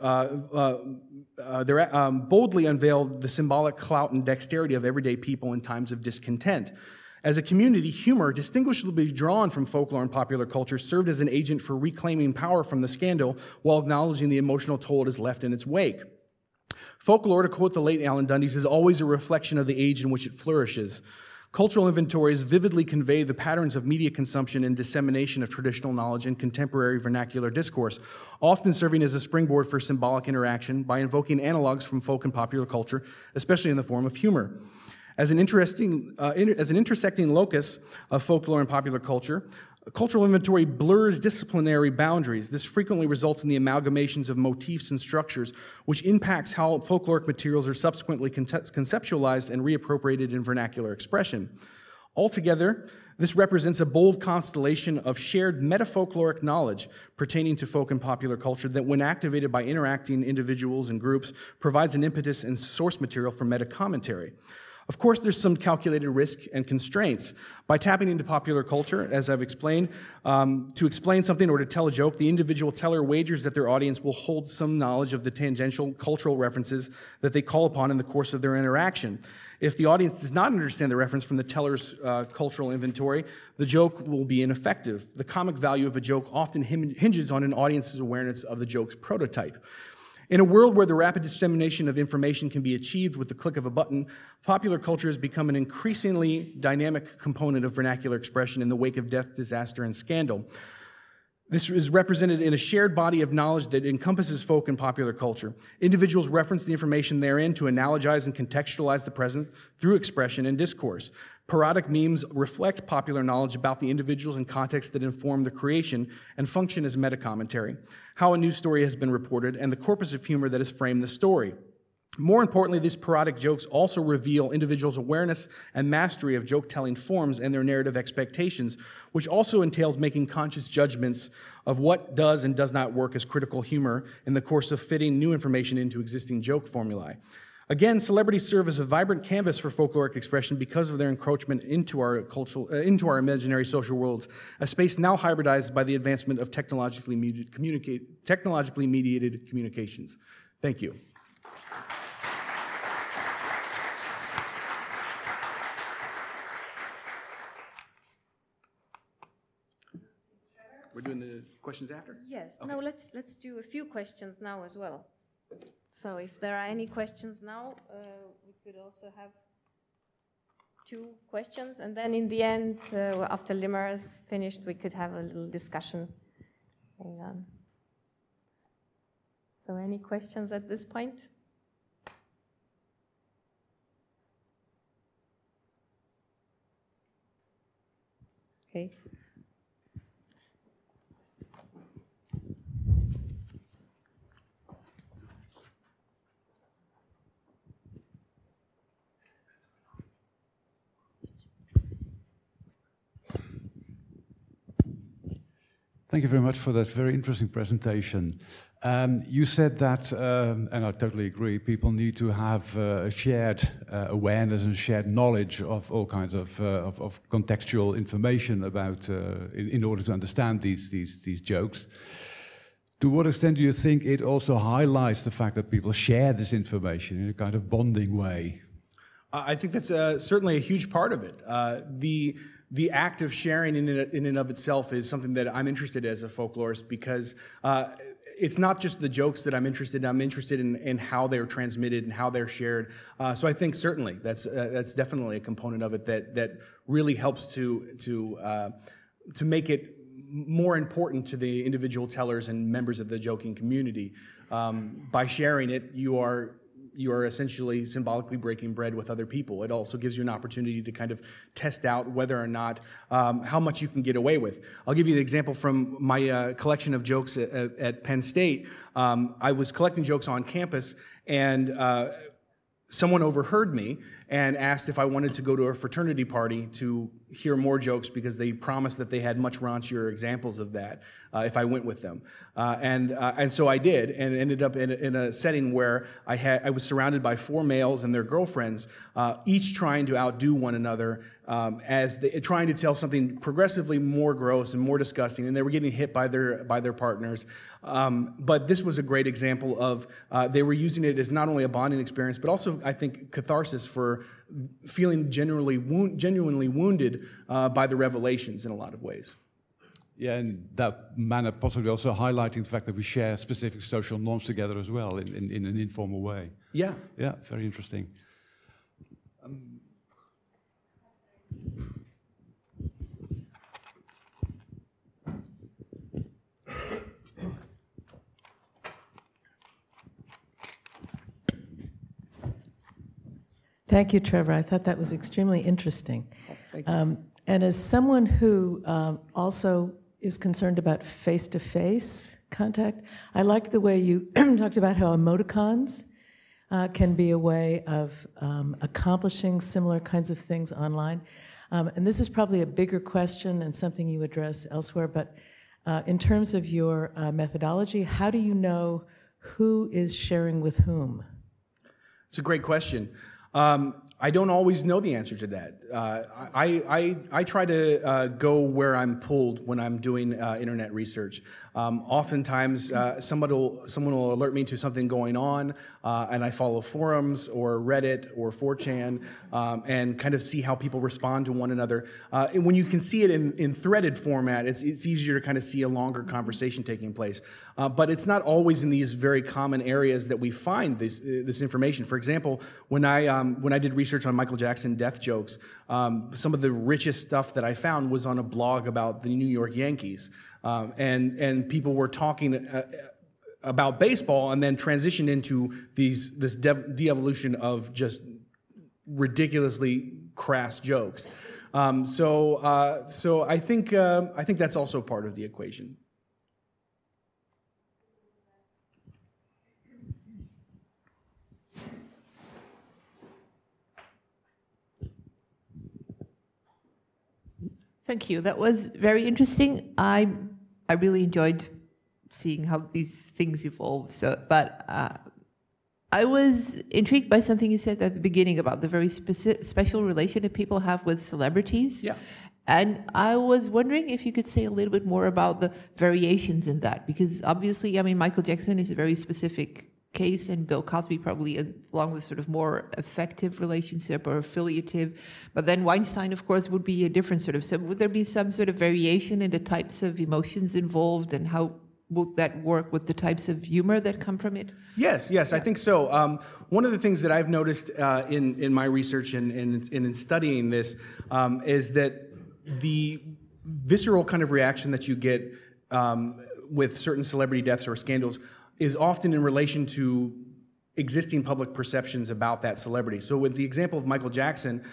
the symbolic clout and dexterity of everyday people in times of discontent. As a community, humor, distinguishably drawn from folklore and popular culture, served as an agent for reclaiming power from the scandal while acknowledging the emotional toll it has left in its wake. Folklore, to quote the late Alan Dundes, is always a reflection of the age in which it flourishes. Cultural inventories vividly convey the patterns of media consumption and dissemination of traditional knowledge in contemporary vernacular discourse, often serving as a springboard for symbolic interaction by invoking analogs from folk and popular culture, especially in the form of humor. As an intersecting locus of folklore and popular culture, cultural inventory blurs disciplinary boundaries. This frequently results in the amalgamations of motifs and structures, which impacts how folkloric materials are subsequently conceptualized and reappropriated in vernacular expression. Altogether, this represents a bold constellation of shared metafolkloric knowledge pertaining to folk and popular culture that, when activated by interacting individuals and groups, provides an impetus and source material for meta-commentary. Of course, there's some calculated risk and constraints. By tapping into popular culture, as I've explained, to explain something or to tell a joke, the individual teller wagers that their audience will hold some knowledge of the tangential cultural references that they call upon in the course of their interaction. If the audience does not understand the reference from the teller's cultural inventory, the joke will be ineffective. The comic value of a joke often hinges on an audience's awareness of the joke's prototype. In a world where the rapid dissemination of information can be achieved with the click of a button, popular culture has become an increasingly dynamic component of vernacular expression in the wake of death, disaster, and scandal. This is represented in a shared body of knowledge that encompasses folk and popular culture. Individuals reference the information therein to analogize and contextualize the present through expression and discourse. Parodic memes reflect popular knowledge about the individuals and contexts that inform the creation and function as meta-commentary, how a news story has been reported, and the corpus of humor that has framed the story. More importantly, these parodic jokes also reveal individuals' awareness and mastery of joke-telling forms and their narrative expectations, which also entails making conscious judgments of what does and does not work as critical humor in the course of fitting new information into existing joke formulae. Again, celebrities serve as a vibrant canvas for folkloric expression because of their encroachment into our imaginary social worlds, a space now hybridized by the advancement of technologically mediated communications. Thank you. We're doing the questions after? Yes. Okay. No, let's do a few questions now as well. So if there are any questions now, we could also have 2 questions, and then in the end, after Limmer is finished, we could have a little discussion going on. So any questions at this point? Okay. Thank you very much for that very interesting presentation. You said that, and I totally agree, people need to have a shared awareness and shared knowledge of all kinds of contextual information about, in order to understand these jokes. To what extent do you think it also highlights the fact that people share this information in a kind of bonding way? I think that's certainly a huge part of it. The act of sharing in and of itself is something that I'm interested in as a folklorist, because it's not just the jokes that I'm interested in. I'm interested in how they're transmitted and how they're shared. So I think certainly that's definitely a component of it that really helps to make it more important to the individual tellers and members of the joking community. By sharing it, you are you are essentially symbolically breaking bread with other people. It also gives you an opportunity to kind of test out whether or not how much you can get away with. I'll give you an example from my collection of jokes at Penn State. I was collecting jokes on campus, and someone overheard me and asked if I wanted to go to a fraternity party to hear more jokes, because they promised that they had much raunchier examples of that if I went with them. And so I did, and ended up in a setting where I was surrounded by 4 males and their girlfriends, each trying to outdo one another, trying to tell something progressively more gross and more disgusting, and they were getting hit by their partners. But this was a great example of they were using it as not only a bonding experience, but also, I think, catharsis for feeling genuinely wounded by the revelations in a lot of ways. Yeah, in that manner, possibly also highlighting the fact that we share specific social norms together as well in an informal way. Yeah. Yeah, very interesting. Thank you, Trevor. I thought that was extremely interesting. Thank you. And as someone who also is concerned about face-to-face contact, I liked the way you talked about how emoticons can be a way of accomplishing similar kinds of things online. And this is probably a bigger question and something you address elsewhere, but in terms of your methodology, how do you know who is sharing with whom? It's a great question. I don't always know the answer to that. I try to go where I'm pulled when I'm doing internet research. Oftentimes, someone will alert me to something going on, and I follow forums or Reddit or 4chan and kind of see how people respond to one another. And when you can see it in threaded format, it's easier to kind of see a longer conversation taking place. But it's not always in these very common areas that we find this information. For example, when I did research on Michael Jackson death jokes, some of the richest stuff that I found was on a blog about the New York Yankees. And people were talking about baseball and then transitioned into this de-evolution of just ridiculously crass jokes. So I think that's also part of the equation. Thank you. That was very interesting. I really enjoyed seeing how these things evolve. But I was intrigued by something you said at the beginning about the very special relation that people have with celebrities. Yeah. And I was wondering if you could say a little bit more about the variations in that, because obviously, I mean, Michael Jackson is a very specific case, and Bill Cosby probably along with sort of more effective relationship or affiliative. But then Weinstein, of course, would be a different sort of, so would there be some sort of variation in the types of emotions involved, and how would that work with the types of humor that come from it? Yes, yeah. I think so. One of the things that I've noticed in my research and in studying this is that the visceral kind of reaction that you get with certain celebrity deaths or scandals is often in relation to existing public perceptions about that celebrity. So with the example of Michael Jackson,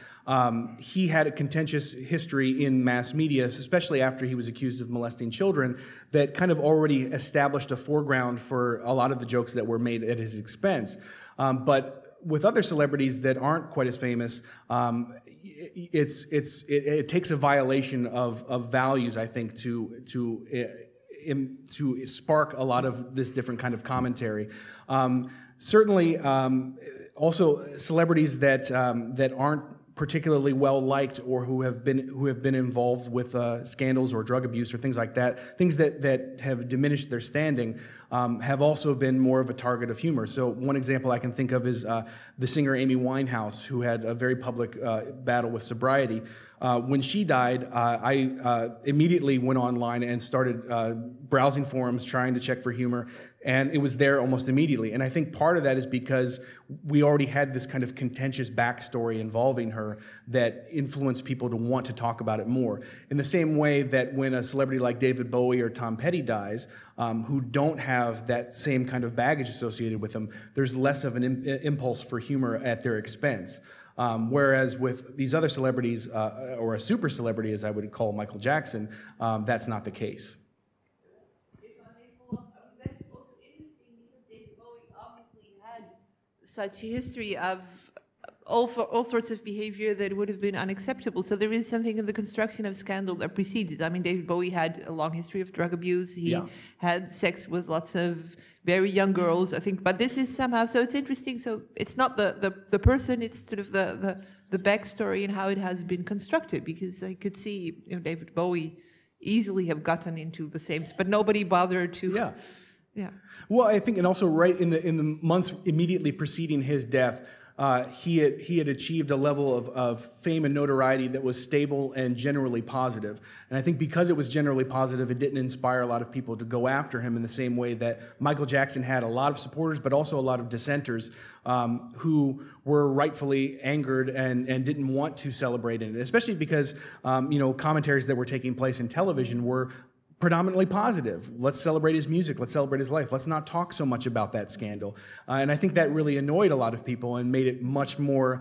he had a contentious history in mass media, especially after he was accused of molesting children, that kind of already established a foreground for a lot of the jokes that were made at his expense. But with other celebrities that aren't quite as famous, it takes a violation of values, I think, to spark a lot of this different kind of commentary. Certainly, also celebrities that aren't particularly well liked, or who have been involved with scandals or drug abuse or things like that, things that have diminished their standing, have also been more of a target of humor. So one example I can think of is the singer Amy Winehouse, who had a very public battle with sobriety. When she died, I immediately went online and started browsing forums, trying to check for humor, And it was there almost immediately. And I think part of that is because we already had this kind of contentious backstory involving her that influenced people to want to talk about it more. In the same way that when a celebrity like David Bowie or Tom Petty dies, who don't have that same kind of baggage associated with them, there's less of an impulse for humor at their expense. Whereas with these other celebrities, or a super celebrity, as I would call Michael Jackson, that's not the case. Such a history of all sorts of behavior that would have been unacceptable. So there is something in the construction of scandal that precedes it. I mean, David Bowie had a long history of drug abuse. He had sex with lots of very young girls, I think. But this is somehow, so it's interesting. So it's not the person, it's sort of the backstory and how it has been constructed. Because I could see, you know, David Bowie easily have gotten into the same, but nobody bothered to. Yeah. Yeah. Well, I think, and also right in the months immediately preceding his death, he had achieved a level of fame and notoriety that was stable and generally positive. And I think because it was generally positive, it didn't inspire a lot of people to go after him in the same way that Michael Jackson had a lot of supporters, but also a lot of dissenters who were rightfully angered and didn't want to celebrate it, especially because you know, commentaries that were taking place in television were predominantly positive. Let's celebrate his music. Let's celebrate his life. Let's not talk so much about that scandal. And I think that really annoyed a lot of people and made it much more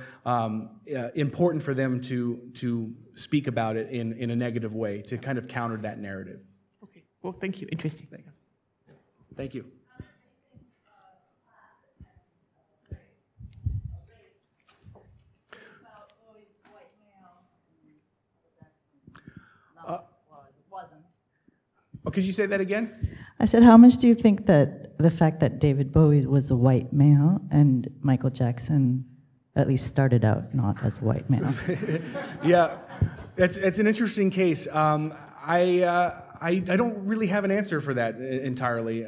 important for them to speak about it in a negative way, to kind of counter that narrative. Okay. Well, thank you. Interesting. Thank you. Oh, could you say that again? I said, how much do you think that the fact that David Bowie was a white male and Michael Jackson at least started out not as a white male? Yeah, it's an interesting case. I don't really have an answer for that entirely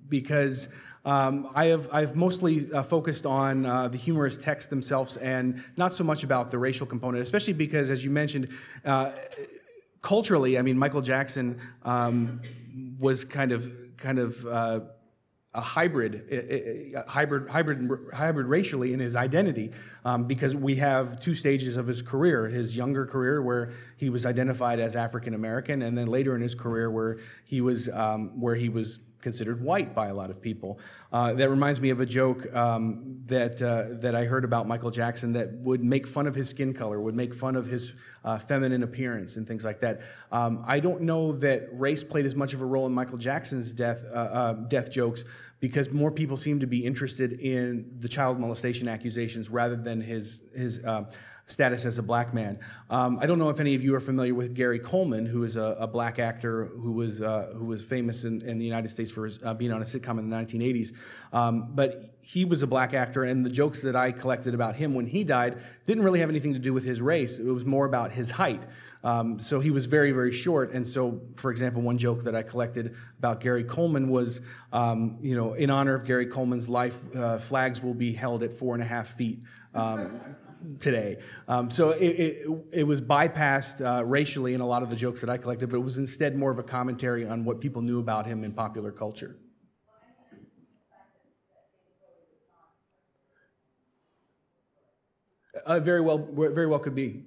because I've mostly focused on the humorous texts themselves and not so much about the racial component, especially because, as you mentioned, culturally, I mean, Michael Jackson was kind of a hybrid racially in his identity, because we have two stages of his career: his younger career, where he was identified as African American, and then later in his career, where he was considered white by a lot of people. That reminds me of a joke that I heard about Michael Jackson that would make fun of his skin color, would make fun of his feminine appearance and things like that. I don't know that race played as much of a role in Michael Jackson's death jokes, because more people seem to be interested in the child molestation accusations rather than his status as a black man. I don't know if any of you are familiar with Gary Coleman, who is a black actor who was famous in the United States for being on a sitcom in the 1980s. But he was a black actor, and the jokes that I collected about him when he died didn't really have anything to do with his race. It was more about his height. So he was very, very short. And so, for example, one joke that I collected about Gary Coleman was, you know, in honor of Gary Coleman's life, flags will be held at 4.5 feet. Today. So it was bypassed racially in a lot of the jokes that I collected, but it was instead more of a commentary on what people knew about him in popular culture. Very well could be.